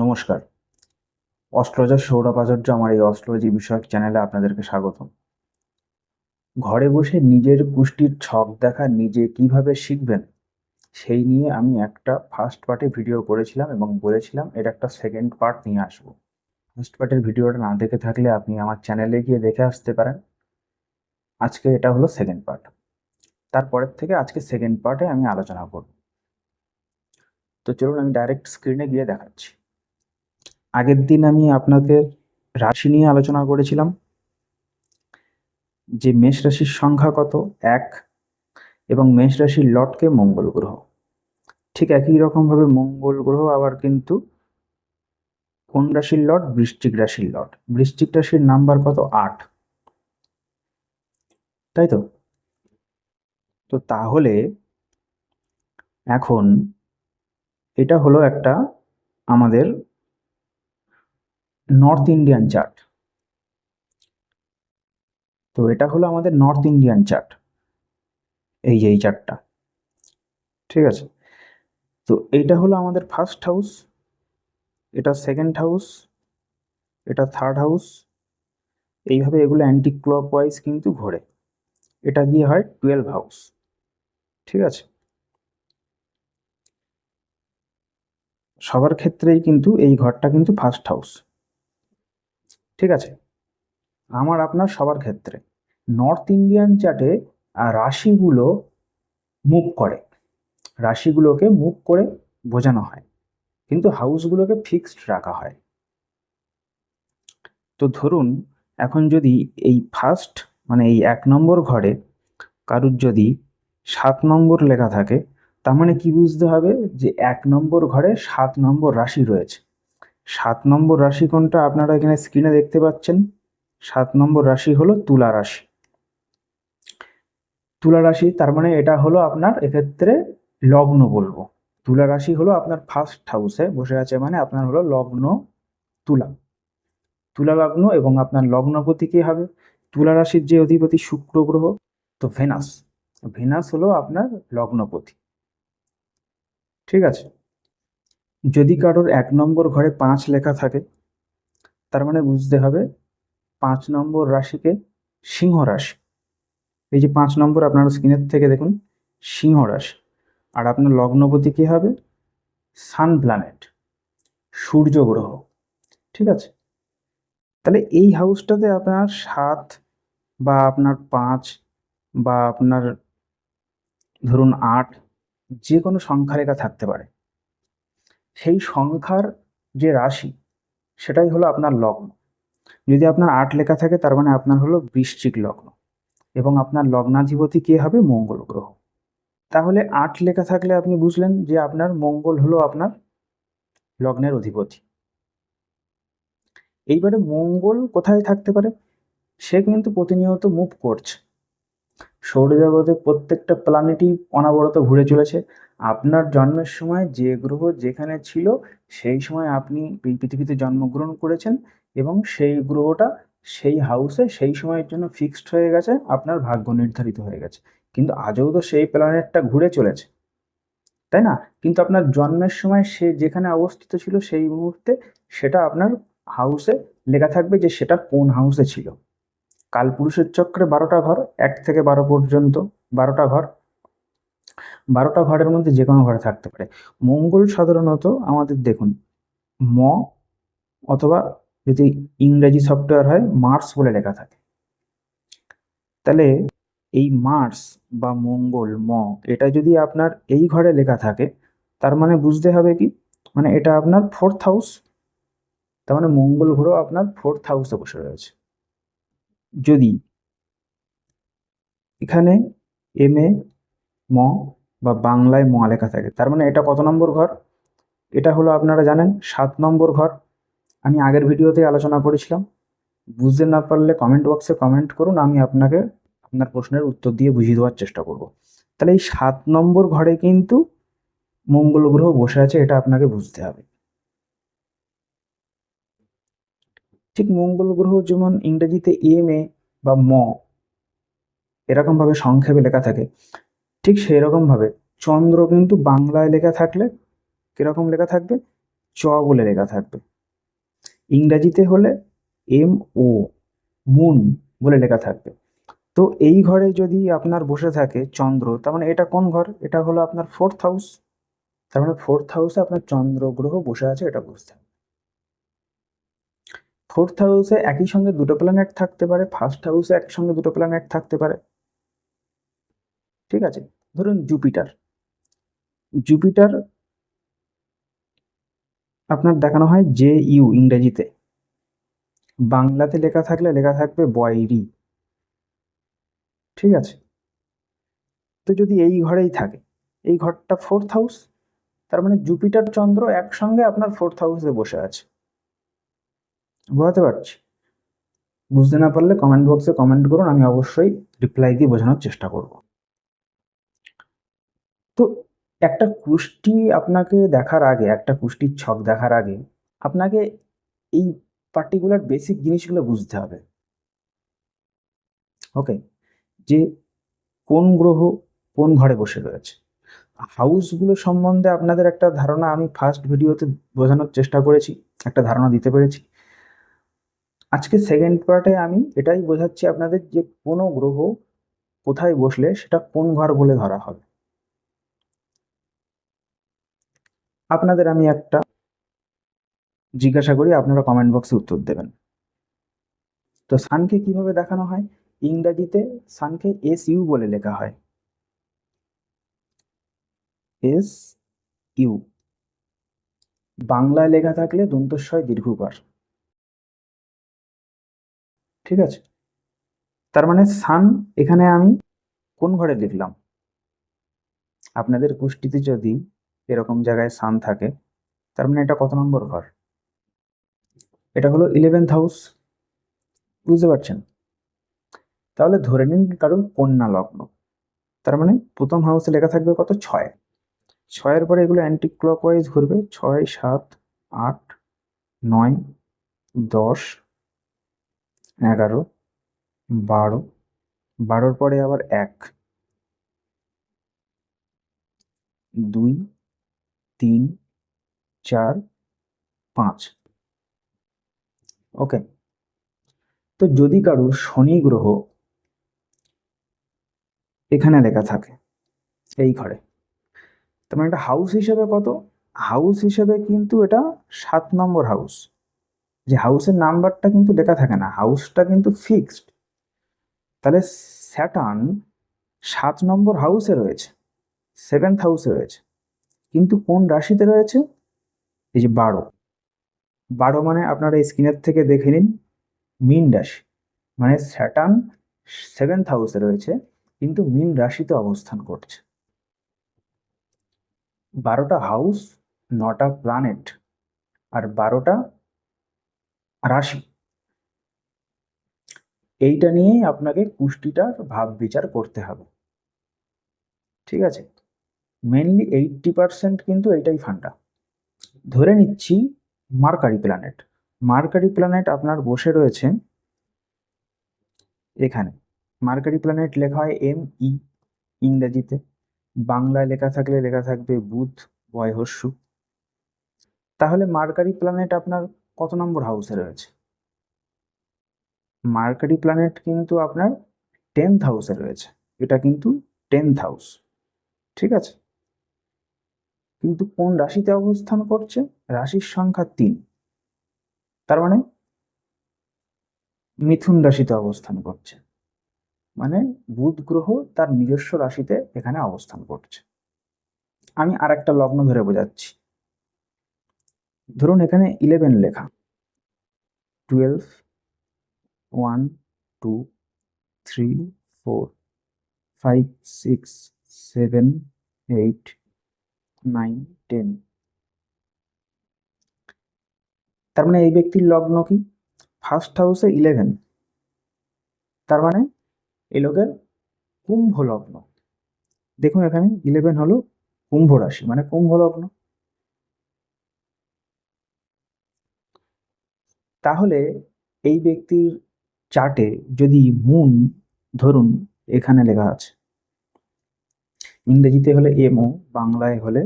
নমস্কার। অস্ট্রোলজার সৌরভ আচার্য আমার এই অস্ট্রোলজি বিষয়ক চ্যানেলে আপনাদেরকে স্বাগতম। ঘরে বসে নিজের কুষ্টির ছক দেখা নিজে কিভাবে শিখবেন সেই নিয়ে আমি একটা ফার্স্ট পার্টে ভিডিও করেছিলাম এবং বলেছিলাম এর একটা সেকেন্ড পার্ট নিয়ে আসবো। ফার্স্ট পার্টের ভিডিওটা না দেখে থাকলে আপনি আমার চ্যানেলে গিয়ে দেখে আসতে পারেন। আজকে এটা হলো সেকেন্ড পার্ট। তারপরের থেকে আজকে সেকেন্ড পার্টে আমি আলোচনা করব। তো চলুন আমি ডাইরেক্ট স্ক্রিনে গিয়ে দেখাচ্ছি। আগের দিন আমি আপনাদের রাশি নিয়ে আলোচনা করেছিলাম, যে মেষ রাশির সংখ্যা কত, এক, এবং মেষ রাশির লর্ডকে মঙ্গল গ্রহ। ঠিক একই রকমভাবে মঙ্গল গ্রহ আবার কিন্তু কোন রাশির লর্ড? বৃশ্চিক রাশির লর্ড। বৃশ্চিক রাশির নাম্বার কত? 8, তাই তো? তো তাহলে এখন এটা হলো একটা আমাদের নর্থ ইন্ডিয়ান চার্ট। তো এটা হলো আমাদের নর্থ ইন্ডিয়ান চার্ট, এই যে এই চার্টটা, ঠিক আছে? তো এইটা হলো আমাদের ফার্স্ট হাউস, এটা সেকেন্ড হাউস, এটা থার্ড হাউস। এইভাবে এগুলো অ্যান্টি ক্লকওয়াইজ কিন্তু ঘোরে। এটা গিয়ে হয় 12 হাউস, ঠিক আছে? সবার ক্ষেত্রেই কিন্তু এই ঘরটা কিন্তু ফার্স্ট হাউস, ঠিক আছে? আমার আপনার সবার ক্ষেত্রে নর্থ ইন্ডিয়ান চার্টে রাশিগুলো মুভ করে, রাশিগুলোকে মুভ করে বোঝানো হয়, কিন্তু হাউসগুলোকে ফিক্সড রাখা হয়। তো ধরুন এখন যদি এই ফার্স্ট মানে এই 1 নম্বর ঘরে কারুর যদি 7 নম্বর লেখা থাকে, তার মানে কি বুঝতে হবে? যে 1 নম্বর ঘরে 7 নম্বর রাশি রয়েছে। 7 নম্বর রাশি কোনটা? আপনারা এখানে স্ক্রিনে দেখতে পাচ্ছেন। 7 নম্বর রাশি হলো তুলা রাশি। তুলা রাশি তার মানে এটা হলো আপনার এক্ষেত্রে লগ্ন বলবো। তুলা রাশি হলো আপনার ফার্স্ট হাউসে বসে আছে, মানে আপনার হলো লগ্ন তুলা। তুলা লগ্ন এবং আপনার লগ্নপতি কি হবে? তুলা রাশির যে অধিপতি শুক্র গ্রহ, তো ভেনাস। ভেনাস হলো আপনার লগ্নপতি, ঠিক আছে? যদি কারোর 1 নম্বর ঘরে 5 লেখা থাকে, তার মানে বুঝতে হবে 5 নম্বর রাশিকে সিংহ রাশি। এই যে 5 নম্বর আপনারা স্ক্রিনের থেকে দেখুন, সিংহ রাশি। আর আপনার লগ্নপতি কি হবে? সান প্ল্যানেট, সূর্য গ্রহ, ঠিক আছে? তাহলে এই হাউসটাতে আপনার 7 বা আপনার 5 বা আপনার ধরুন 8, যে কোনো সংখ্যা লেখা থাকতে পারে। সেই সংখ্যার যে রাশি সেটাই হলো আপনার লগ্ন। যদি আপনার 8 লেখা থাকে তার মানে আপনার হলো বৃশ্চিক লগ্ন, এবং আপনার লগ্নাধিপতি কে হবে? মঙ্গল গ্রহ। তাহলে 8 লেখা থাকলে আপনি বুঝলেন যে আপনার মঙ্গল হলো আপনার লগ্নের অধিপতি। এইবারে মঙ্গল কোথায় থাকতে পারে? সে কিন্তু প্রতিনিয়ত মুভ করছে। সৌরজগতের প্রত্যেকটা প্ল্যানেটই অনবরত ঘুরে চলেছে। আপনার জন্মের সময় যে গ্রহ যেখানে ছিল সেই সময় আপনি এই পৃথিবীতে জন্মগ্রহণ করেছেন, এবং সেই গ্রহটা সেই হাউসে সেই সময়ের জন্য ফিক্সড হয়ে গেছে, আপনার ভাগ্য নির্ধারিত হয়ে গেছে। কিন্তু আজও তো সেই প্ল্যানেটটা ঘুরে চলেছে, তাই না? কিন্তু আপনার জন্মের সময় সে যেখানে অবস্থিত ছিল সেই মুহূর্তে সেটা আপনার হাউসে লেখা থাকবে যে সেটা কোন হাউসে ছিল। কালপুরুষের চক্রে 12টা ঘর, 1 থেকে 12 পর্যন্ত 12টা ঘর। 12টা ঘরের মধ্যে যে কোনো ঘরে থাকতে পারে। মঙ্গল সাধারণত আমাদের দেখুন ম, অথবা যদি ইংরেজি সফটওয়্যার হয় মার্স বলে লেখা থাকে। তাহলে এই মার্স বা মঙ্গল এটা যদি আপনার এই ঘরে লেখা থাকে, তার মানে বুঝতে হবে কি, মানে এটা আপনার ফোর্থ হাউস। তার মানে মঙ্গল গ্রহ আপনার ফোর্থ হাউসে বসে রয়েছে। যদি এখানে এম এ ম বা বাংলায় ম লেখা থাকে, তার মানে এটা কত নম্বর ঘর? এটা হলো আপনারা জানেন 7 নম্বর ঘর। আমি আগের ভিডিওতে আলোচনা করেছিলাম। বুঝতে না পারলে কমেন্ট বক্সে কমেন্ট করুন, আমি আপনাকে আপনার প্রশ্নের উত্তর দিয়ে বুঝিয়ে দেওয়ার চেষ্টা করব। তাহলে এই 7 নম্বর ঘরে কিন্তু মঙ্গল গ্রহ বসে আছে, এটা আপনাকে বুঝতে হবে। ঠিক মঙ্গল গ্রহ যেমন ইংরেজিতে এম এ বা ম এরকম ভাবে সংক্ষেপে লেখা থাকে, ঠিক সেই রকম ভাবে চন্দ্র কিন্তু বাংলায় লেখা থাকলে কিরকম লেখা থাকবে? চ বলে লেখা থাকবে। ইংরাজিতে হলে এম ও, মুন বলে লেখা থাকবে। তো এই ঘরে যদি আপনার বসে থাকে চন্দ্র, তার মানে এটা কোন ঘর? এটা হলো আপনার 4th হাউস। তার মানে 4th হাউসে আপনার চন্দ্র গ্রহ বসে আছে, এটা বুঝতে হবে। 4th হাউসে একই সঙ্গে দুটো প্ল্যানেট থাকতে পারে, 1st হাউসে একসঙ্গে দুটো প্ল্যানেট থাকতে পারে। ঠিক আছে, ধরুন জুপিটার। জুপিটার আপনার দেখানো হয় জে ইউ ইংরেজিতে, বাংলাতে লেখা থাকলে লেখা থাকবে বয়রি। ঠিক আছে, তো যদি এই ঘরেই থাকে, এই ঘরটা 4th হাউস, তার মানে জুপিটার চন্দ্র একসঙ্গে আপনার 4th হাউসে বসে আছে। বোঝাতে পারছি? বুঝতে না পারলে কমেন্ট বক্সে কমেন্ট করুন, আমি অবশ্যই রিপ্লাই দিয়ে বোঝানোর চেষ্টা করব। তো একটা কুষ্টি আপনাকে দেখার আগে, একটা কুষ্টির ছক দেখার আগে আপনাকে এই পার্টিকুলার বেসিক জিনিসগুলো বুঝতে হবে। ওকে, যে কোন গ্রহ কোন ঘরে বসে রয়েছে। হাউসগুলো সম্বন্ধে আপনাদের একটা ধারণা আমি ফার্স্ট ভিডিওতে বোঝানোর চেষ্টা করেছি, একটা ধারণা দিতে পেরেছি। আজকে সেকেন্ড পার্টে আমি এটাই বোঝাচ্ছি আপনাদের যে কোনো গ্রহ কোথায় বসলে সেটা কোন ঘর বলে ধরা হবে। আপনাদের আমি একটা জিজ্ঞাসা করি, আপনারা কমেন্ট বক্সে উত্তর দেবেন। তো সানকে কিভাবে দেখানো হয়? ইংরাজিতে সানকে এস ইউ বলে লেখা হয়, এস ইউ। বাংলায় লেখা থাকলে দন্তস্বয় দীর্ঘকার। ঠিক আছে, তার মানে সান এখানে আমি কোন ঘরে লিখলাম? আপনাদের কুষ্টিতে যদি এরকম জায়গায় সান থাকে, তার মানে এটা কত নম্বর ঘর? এটা হলো 11th হাউস। বুঝতে পারছেন? তাহলে ধরে নিন কারণ কন্যা লগ্ন, তার মানে প্রথম হাউসে লেখা থাকবে কত? 6। 6-এর পরে এগুলো অ্যান্টি ক্লকওয়াইজ ঘুরবে, 6, 7, 8, 9, 10, 11, 12, 12-র পরে আবার 1, 2, 3, 4, 5। ওকে, তো যদি কারো শনি গ্রহ এখানে লেখা থাকে এই ঘরে, তার মানে এটা হাউস হিসেবে কত? হাউস হিসেবে কিন্তু এটা 7 নম্বর হাউস। যে হাউসের নাম্বারটা কিন্তু লেখা থাকে না, হাউসটা কিন্তু ফিক্সড। তাহলে স্যাটার্ন 7 নম্বর হাউসে রয়েছে, 7th হাউসে রয়েছে, কিন্তু কোন রাশিতে রয়েছে? এই যে 12। 12 মানে আপনারা স্ক্রিনের থেকে দেখে নিন, মীন রাশি। মানে স্যাটার্ন 7th হাউসে রয়েছে কিন্তু মীন রাশিতে অবস্থান করছে। 12টা হাউস, 9টা প্ল্যানেট আর 12টা রাশি, এইটা নিয়েই আপনাকে কুষ্টিটার ভাব বিচার করতে হবে। ঠিক আছে, মেনলি 80% কিন্তু এইটাই ফান্ডা। ধরে নিচ্ছি মার্কারি প্ল্যানেট, মার্কারি প্ল্যানেট আপনার বসে রয়েছে এখানে। মার্কারি প্ল্যানেট লেখা হয় এম ই ইংরেজিতে, বাংলায় লেখা থাকলে লেখা থাকবে বুধ বয়হস্যু। তাহলে মার্কারি প্ল্যানেট আপনার কত নম্বর হাউসে রয়েছে? মার্কারি প্ল্যানেট কিন্তু আপনার 10th হাউসে রয়েছে, এটা কিন্তু 10th হাউস। ঠিক আছে, কিন্তু কোন রাশিতে অবস্থান করছে? রাশির সংখ্যা 3, তার মানে মিথুন রাশিতে অবস্থান করছে। মানে বুধ গ্রহ তার নিজস্ব রাশিতে এখানে অবস্থান করছে। আমি আর একটা লগ্ন ধরে বোঝাচ্ছি। ধরুন এখানে 11 লেখা, 12, 1, 2, 3, 4, 5, 6, 7, 8, 9, 10। তার মানে এই ব্যক্তির লগ্ন কি? ফার্স্ট হাউসে 11, তার মানে এই লোকের কুম্ভ লগ্ন। দেখুন এখানে 11 হলো কুম্ভ রাশি, মানে কুম্ভ লগ্ন। তাহলে এই ব্যক্তির চার্টে যদি মুন, ধরুন এখানে লেখা আছে, ইংরেজিতে হলে এমও, বাংলায় হলে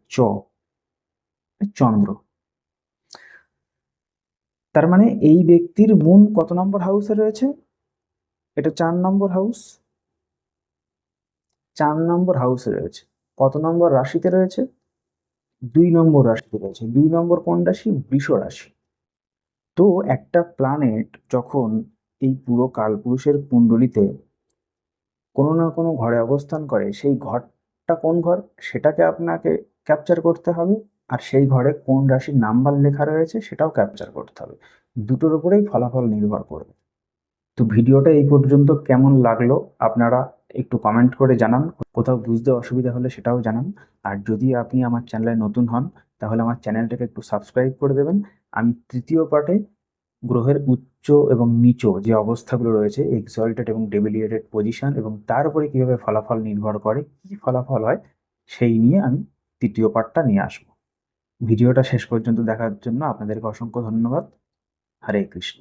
চ, চন্দ্র। তার মানে এই ব্যক্তির মুন কত নম্বর হাউসে রয়েছে? এটা 4 নম্বর হাউস। 4 নম্বর হাউসে রয়েছে। কত নম্বর রাশিতে রয়েছে? 2 নম্বর রাশিতে রয়েছে। 2 নম্বর কোন রাশি? বৃষ রাশি। তো একটা প্ল্যানেট যখন এই পুরো কালপুরুষের কুণ্ডলিতে কোনো না কোনো ঘরে অবস্থান করে, সেই ঘরটা কোন ঘর সেটাকে আপনাকে ক্যাপচার করতে হবে, আর সেই ঘরে কোন রাশির নাম্বার লেখা রয়েছে সেটাও ক্যাপচার করতে হবে। দুটোর উপরেই ফলাফল নির্ভর করবে। তো ভিডিওটা এই পর্যন্ত কেমন লাগলো আপনারা একটু কমেন্ট করে জানান। কোথাও বুঝতে অসুবিধা হলে সেটাও জানান। আর যদি আপনি আমার চ্যানেলে নতুন হন তাহলে আমার চ্যানেলটাকে একটু সাবস্ক্রাইব করে দেবেন। আমি তৃতীয় পার্টে গ্রহের উচ্চ এবং নিচ যে অবস্থাগুলো রয়েছে, এক্সল্টেড এবং ডেবিলিয়েটেড পজিশন, এবং তার উপরে কীভাবে ফলাফল নির্ভর করে, কী ফলাফল হয়, সেই নিয়ে আমি তৃতীয় পার্টটা নিয়ে আসবো। ভিডিওটা শেষ পর্যন্ত দেখার জন্য আপনাদেরকে অসংখ্য ধন্যবাদ। হরে কৃষ্ণ।